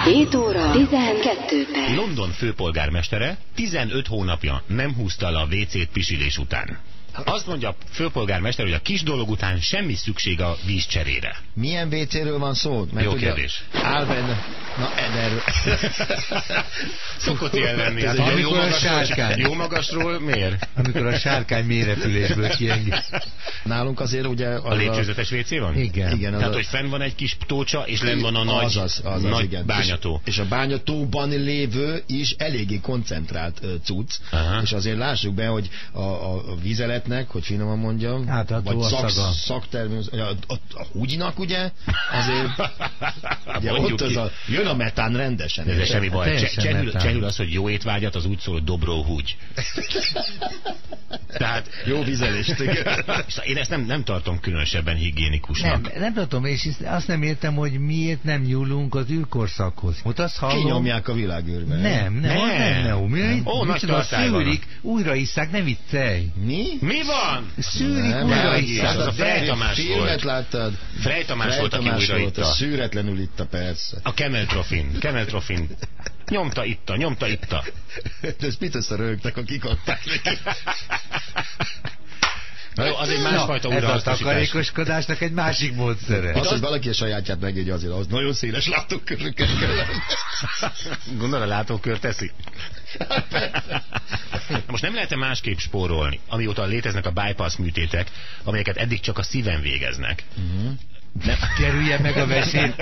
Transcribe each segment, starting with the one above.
7 óra 12 perc. London főpolgármestere 15 hónapja nem húzta le a WC-t pisilés után. Azt mondja a főpolgármester, hogy a kis dolog után semmi szükség a vízcserére. Milyen WC-ről van szó? Jó kérdés. Áll benne... Na, erről... Szokott ilyen lenni. Hát, amikor a sárkány. Jó magasról miért? Amikor a sárkány mélyrepülésből kienged. Nálunk azért ugye... A lépcsőzetes WC van? Igen. Tehát, hogy fenn van egy kis tócsa, és lenn van a nagy, nagy igen. bányató. És a bányatóban lévő is eléggé koncentrált cucc. És azért lássuk be, hogy a vizeletnek, hogy finoman mondjam, átható vagy szaktermés, a húgynak ugye, azért ugye ott az jön a metán rendesen. De semmi baj. Csehül az, hogy jó étvágyat, az úgy szól, hogy dobró húgy. Tehát jó vizelést. Én ezt nem tartom különösebben higiénikusnak. Nem tartom, és azt nem értem, hogy miért nem nyúlunk az űrkorszakhoz. Ott azt hallom... Kinyomják a világűrbe. Nem. Ó, nagy tartály van. Szűrik, újraisszák, ne viccelj. Mi van? Szűrik, újraisszák. Az a Frey Tamás volt. Filmet láttad? Frey Tamás volt, aki újraitta. Szűretlenül itta, persze. A Kemeltrofin. Nyomta itta. De ezt mit összerögtek, akik adták neki? Na jó, az egy másfajta újrahasznosítás. Ez a takarékoskodásnak egy másik módszere. Az, hogy valaki a sajátját megégy azért, az nagyon széles látókörökkel kell. Gondol, a látókör teszi? Most nem lehet-e másképp spórolni, amióta léteznek a bypass műtétek, amelyeket eddig csak a szíven végeznek? Nem. Kerülje meg a vesét.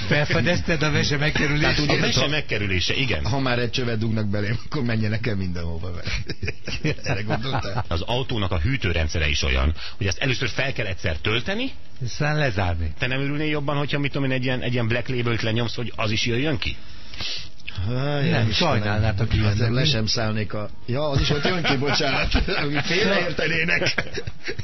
Felfedezted a vese megkerülését? Tehát ugye a vese megkerülése, igen. Ha már egy csövet dugnak belém, akkor menjenek el mindenhova vele. Erre gondoltál? Az autónak a hűtőrendszere is olyan, hogy ezt először fel kell egyszer tölteni, aztán lezárni. Te nem örülnél jobban, hogyha mit tudom én, egy ilyen Black Label-t lenyomsz, hogy az is jöjjön ki? Nem, sajnálnátok ilyen. Le sem szállnék a... Ja, az is ott jön ki, bocsánat. Félreértenének.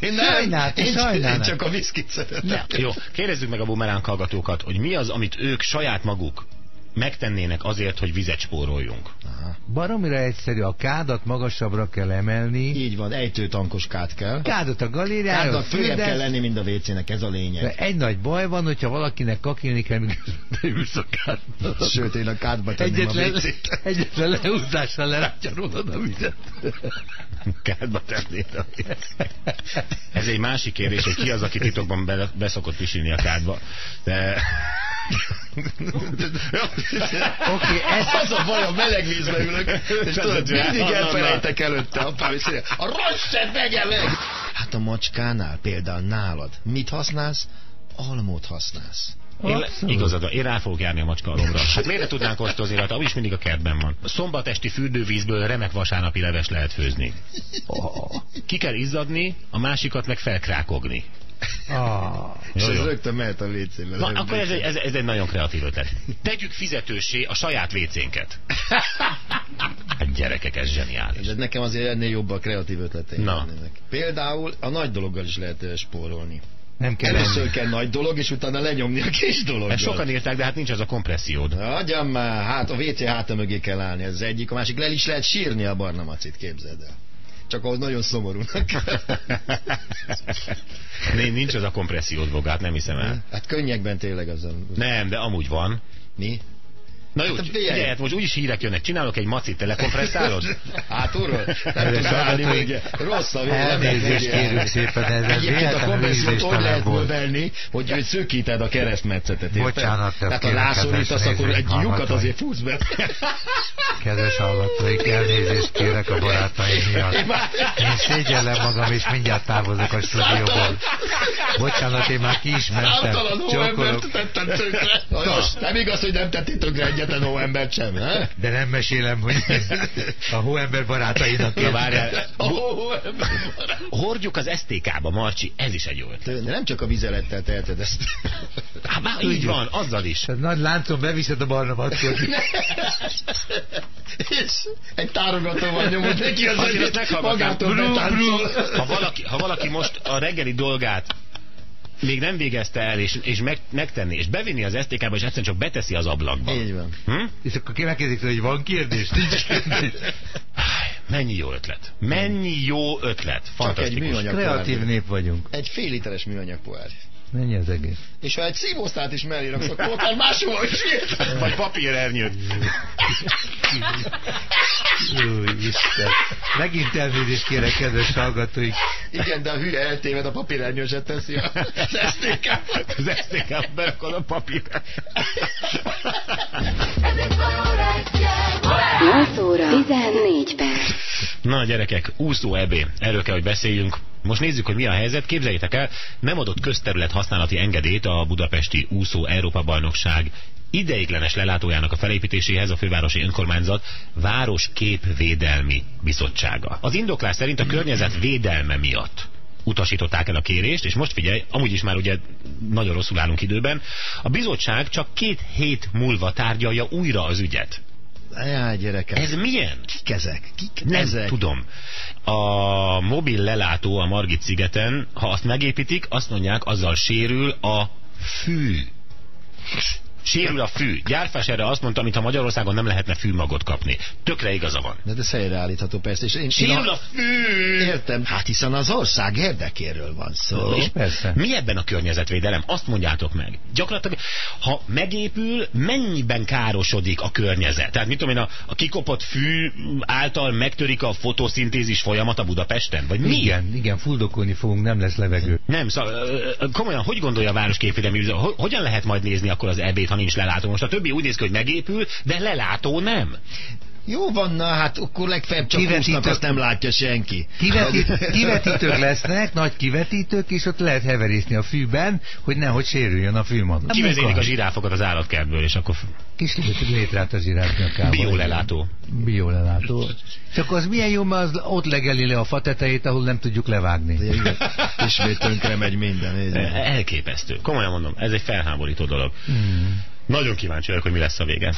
Én csak a viszkit szeretem. Jó, kérdezzük meg a bumeránk hallgatókat, hogy mi az, amit ők saját maguk megtennének azért, hogy vizet spóroljunk. Baromira egyszerű, a kádat magasabbra kell emelni. Így van, ejtőtankos kád kell. Kádat a galériára. Kádat följebb kell lenni, mint a WC-nek, ez a lényeg. Egy nagy baj van, hogyha valakinek kakilni kell, miközben beülsz a kádba. Sőt, én a kádba tenném a WC-t. Egyetlen leúzással lerántja rólad a vizet. Kádba tennéd a vizet. Ez egy másik kérdés, hogy ki az, aki titokban beszokott pisilni a kádba. De... Oké, ez az a baj, a meleg vízbe ülök, és tudod, mindig elfelejtek előtte, apám, és mondja, a rosszet megye meg! Hát a macskánál, például nálad, mit használsz? Almot használsz. Igazad, én rá fogok járni a macskaalomra. Hát miért ne tudnánk osztozni rajta? Úgyis mindig a kertben van. A szombatesti fürdővízből remek vasárnapi leves lehet főzni. Ki kell izzadni, a másikat meg felkrákogni. És ez rögtön mehet a WC-be. Na, akkor ez egy nagyon kreatív ötlet. Tegyük fizetőssé a saját WC-nket. Hát gyerekek, ez zseniális. De nekem azért ennél jobb a kreatív ötleteim. Például a nagy dologgal is lehet spórolni. Nem kell először kell nagy dolog, és utána lenyomni a kis dologgal. Ezt sokan írták, de hát nincs az a kompressziód. Adjam már, hát a WC háta mögé kell állni, ez az egyik, a másik le is lehet sírni a barna macit, képzeld el. Csak ahhoz nagyon szomorúnak. Nincs az a kompressziód, Bogát, nem hiszem el. Hát könnyekben tényleg az a... Nem, de amúgy van. Mi? Na jó, hát most úgyis hírek jönnek, csinálok egy macit, te lekompresszálod? Hátulról? Nem tud állni, hogy rossz a elnézést kérünk szépen, ez egyébként a kompressziót úgy lehet művelni, hogy szökíted a keresztmetszetet. Bocsánat, tehát ha rászorítasz, akkor egy lyukat azért fúsz be. Kedves hallgatóik, elnézést kérek a barátaim miatt. Én szégyellem magam, és mindjárt távozok a stúdióból. Bocsánat, én már ki is mentem. Általan hóembert tettem tönkre. Nem igaz, hogy nem tettél tönkre egyetlen hóembert sem, he? De nem mesélem, hogy a hóember barátainak. Na várjál. Hordjuk az STK-ba, Marcsi, ez is egy jó ötlet. De nem csak a vizelettel teheted ezt. Hát így van, azzal is. Tehát nagy láncon beviszed a barna mackot. És egy tárogatóval nyomod neki az egyet, magától betáncol. Ha valaki most a reggeli dolgát még nem végezte el, és megtenni, és bevinni az STK-ba, és egyszerűen csak beteszi az ablakba. Így van. És akkor megkérdezik, hogy van kérdés? Nincs kérdés. Mennyi jó ötlet. Mennyi jó ötlet. Fantasztikus. Csak egy kreatív nép vagyunk. Egy fél literes műanyag pohár. Mennyi az egész? És ha egy szívósztát is mellé raksz, akkor ott máshol is ilyet. Vagy papírernyőt. Isten. Megint elnézést kérek, kedves hallgatóik. Igen, de a hülye eltéved, a papírernyőset teszi az STK-t. Az STK-t berakod a papírra. 8 óra 14 perc. Na gyerekek, úszó EB, erről kell, hogy beszéljünk. Most nézzük, hogy mi a helyzet. Képzeljétek el, nem adott közterület használati engedélyt a budapesti úszó Európa-bajnokság ideiglenes lelátójának a felépítéséhez a fővárosi önkormányzat Városképvédelmi Bizottsága. Az indoklás szerint a környezet védelme miatt utasították el a kérést, és most figyelj, amúgy is már ugye nagyon rosszul állunk időben, a bizottság csak 2 hét múlva tárgyalja újra az ügyet. Jaj, gyerekek. Ez milyen? Kik ezek? Nem tudom. A mobil lelátó a Margit-szigeten, ha azt megépítik, azt mondják, azzal sérül a fű. Sérül a fű. Gyárfás erre azt mondta, mintha Magyarországon nem lehetne fűmagot kapni. Tökre igaza van. De ez helyreállítható persze. És sérül a fű! Értem. Hát hiszen az ország érdekéről van szó. És persze. Mi ebben a környezetvédelem? Azt mondjátok meg. Gyakorlatilag, ha megépül, mennyiben károsodik a környezet? Tehát mit tudom én, a kikopott fű által megtörik a fotoszintézis folyamata Budapesten? Vagy mi? Igen, fuldokolni fogunk, nem lesz levegő. Nem, szóval komolyan, hogy gondolja a Városképvédelmi? Hogyan lehet majd nézni akkor az EB-t, ha nincs lelátó? Most a többi úgy néz ki, hogy megépül, de lelátó nem. Jó van, na hát akkor legfeljebb csak húsznak, azt nem látja senki. Kivetítők lesznek, nagy kivetítők, és ott lehet heverészni a fűben, hogy nehogy sérüljön a fűmag. Kivezélik a zsiráfokat az állatkertből, és akkor... Kis létrát a zsiráfnyakában. Biolelátó. Biolelátó. Csak az milyen jó, mert az ott legeli le a fa tetejét, ahol nem tudjuk levágni. Ismét tönkre megy minden. Elképesztő. Komolyan mondom, ez egy felháborító dolog. Nagyon kíváncsi vagyok, hogy mi lesz a vége.